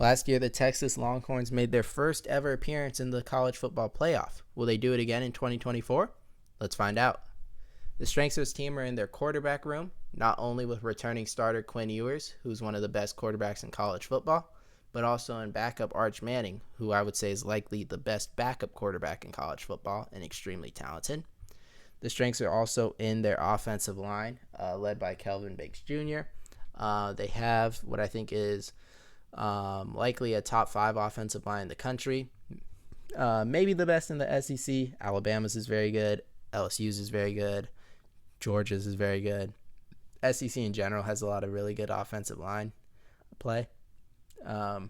Last year, the Texas Longhorns made their first ever appearance in the college football playoff. Will they do it again in 2024? Let's find out. The strengths of this team are in their quarterback room, not only with returning starter Quinn Ewers, who's one of the best quarterbacks in college football, but also in backup Arch Manning, who I would say is likely the best backup quarterback in college football and extremely talented. The strengths are also in their offensive line, led by Kelvin Banks Jr. They have what I think is likely a top 5 offensive line in the country. Maybe the best in the SEC. Alabama's is very good. LSU's is very good. Georgia's is very good. SEC in general has a lot of really good offensive line play. Now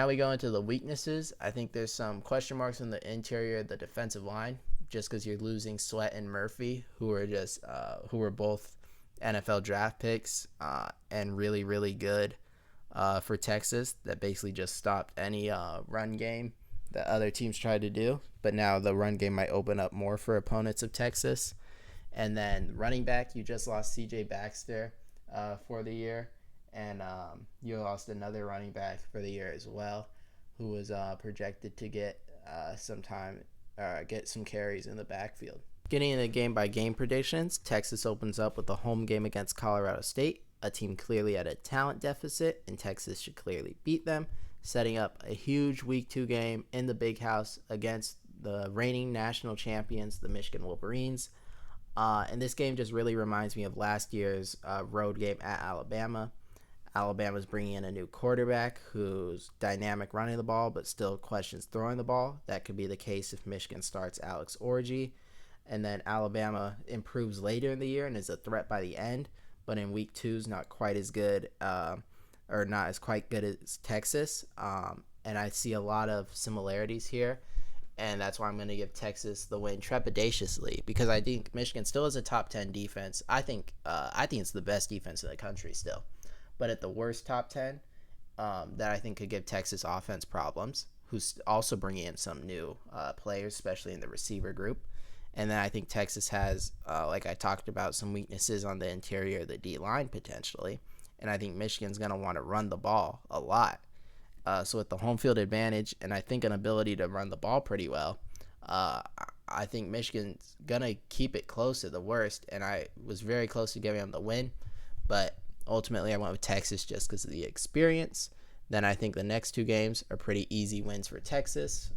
we go into the weaknesses. I think there's some question marks in the interior of the defensive line, just because you're losing Sweat and Murphy, who were both NFL draft picks and really, really good for Texas. That basically just stopped any run game that other teams tried to do. But now the run game might open up more for opponents of Texas. And then running back, you just lost C.J. Baxter for the year. And you lost another running back for the year as well, who was projected to get some carries in the backfield. Getting into game-by-game predictions, Texas opens up with a home game against Colorado State, a team clearly at a talent deficit, and Texas should clearly beat them, setting up a huge Week 2 game in the Big House against the reigning national champions, the Michigan Wolverines. And this game just really reminds me of last year's road game at Alabama. Alabama's bringing in a new quarterback who's dynamic running the ball, but still questions throwing the ball. That could be the case if Michigan starts Alex Orji. And then Alabama improves later in the year and is a threat by the end, but in Week 2 is not quite as good, or not as quite good as Texas. And I see a lot of similarities here, and that's why I'm going to give Texas the win trepidatiously, because I think Michigan still has a top 10 defense. I think it's the best defense in the country still, but at the worst top 10, that I think could give Texas offense problems, who's also bringing in some new players, especially in the receiver group. And then I think Texas has, like I talked about, some weaknesses on the interior of the D-line potentially. And I think Michigan's going to want to run the ball a lot. So with the home field advantage and I think an ability to run the ball pretty well, I think Michigan's going to keep it close at the worst. And I was very close to giving them the win. But ultimately I went with Texas just because of the experience. Then I think the next 2 games are pretty easy wins for Texas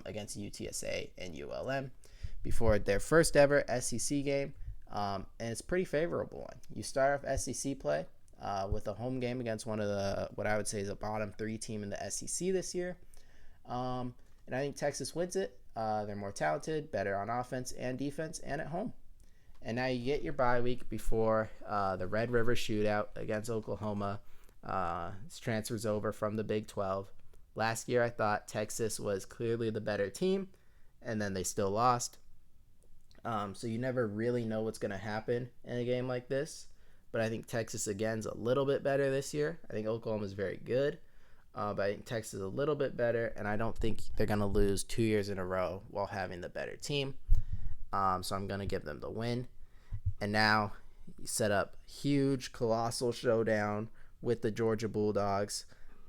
against UTSA and ULM. Before their first ever SEC game, and it's a pretty favorable one. You start off SEC play with a home game against one of the, what I would say is a bottom 3 team in the SEC this year, and I think Texas wins it. They're more talented, better on offense and defense, and at home. And now you get your bye week before the Red River Shootout against Oklahoma. This transfers over from the Big 12. Last year I thought Texas was clearly the better team, and then they still lost. So you never really know what's going to happen in a game like this. But I think Texas, again, is a little bit better this year. I think Oklahoma is very good. But I think Texas is a little bit better. And I don't think they're going to lose 2 years in a row while having the better team. So I'm going to give them the win. And now you set up huge, colossal showdown with the Georgia Bulldogs.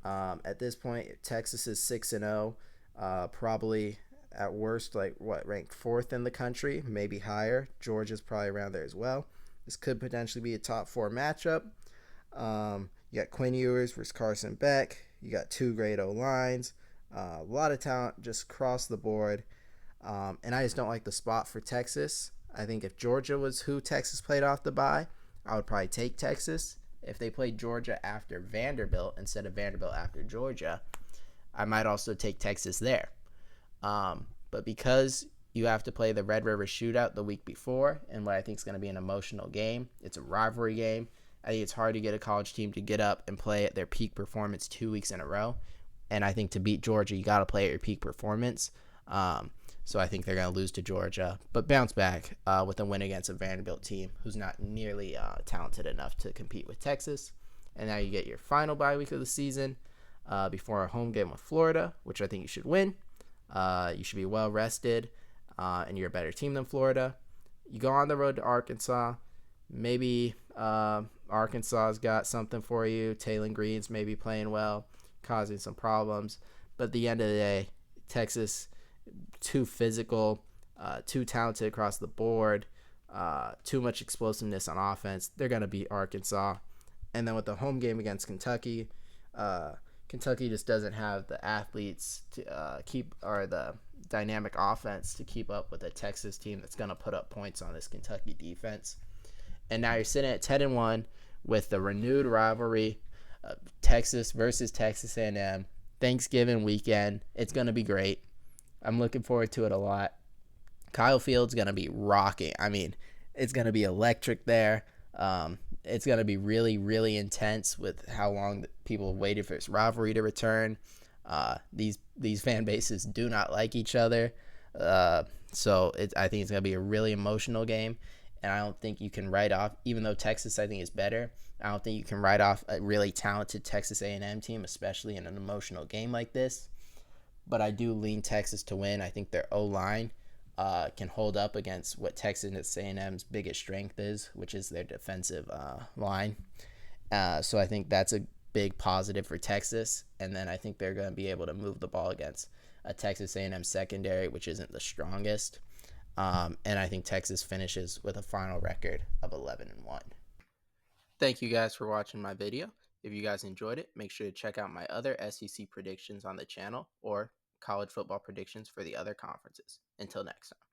At this point, Texas is 6-0. Probably at worst, ranked 4th in the country, maybe higher. Georgia's probably around there as well. This could potentially be a top 4 matchup. You got Quinn Ewers versus Carson Beck. You got 2 great O-lines. A lot of talent just across the board. And I just don't like the spot for Texas. I think if Georgia was who Texas played off the bye, I would probably take Texas. If they played Georgia after Vanderbilt instead of Vanderbilt after Georgia, I might also take Texas there. But because you have to play the Red River Shootout the week before, and what I think is going to be an emotional game, it's a rivalry game. I think it's hard to get a college team to get up and play at their peak performance 2 weeks in a row. And I think to beat Georgia, you got to play at your peak performance. So I think they're going to lose to Georgia, but bounce back with a win against a Vanderbilt team who's not nearly talented enough to compete with Texas. And now you get your final bye week of the season before a home game with Florida, which I think you should win. You should be well rested, and you're a better team than Florida. You go on the road to Arkansas. Maybe Arkansas's got something for you. Taylor Green's maybe playing well. causing some problems. But at the end of the day, Texas, too physical, too talented across the board, too much explosiveness on offense. They're going to beat Arkansas. And then with the home game against Kentucky, Kentucky just doesn't have the athletes to keep, or the dynamic offense to keep up with a Texas team that's going to put up points on this Kentucky defense. And now you're sitting at 10-1 with the renewed rivalry, Texas versus Texas A&M. Thanksgiving weekend. It's going to be great. I'm looking forward to it a lot. Kyle Field's going to be rocking. I mean, it's going to be electric there. It's going to be really, really intense with how long people have waited for this rivalry to return. These fan bases do not like each other. So I think it's going to be a really emotional game. And I don't think you can write off, even though Texas I think is better, I don't think you can write off a really talented Texas A&M team, especially in an emotional game like this. But I do lean Texas to win. I think their O-line can hold up against what Texas A&M's biggest strength is, which is their defensive line. So I think that's a big positive for Texas. And then I think they're going to be able to move the ball against a Texas A&M secondary, which isn't the strongest. And I think Texas finishes with a final record of 11-1. Thank you guys for watching my video. If you guys enjoyed it, make sure to check out my other SEC predictions on the channel or college football predictions for the other conferences. Until next time.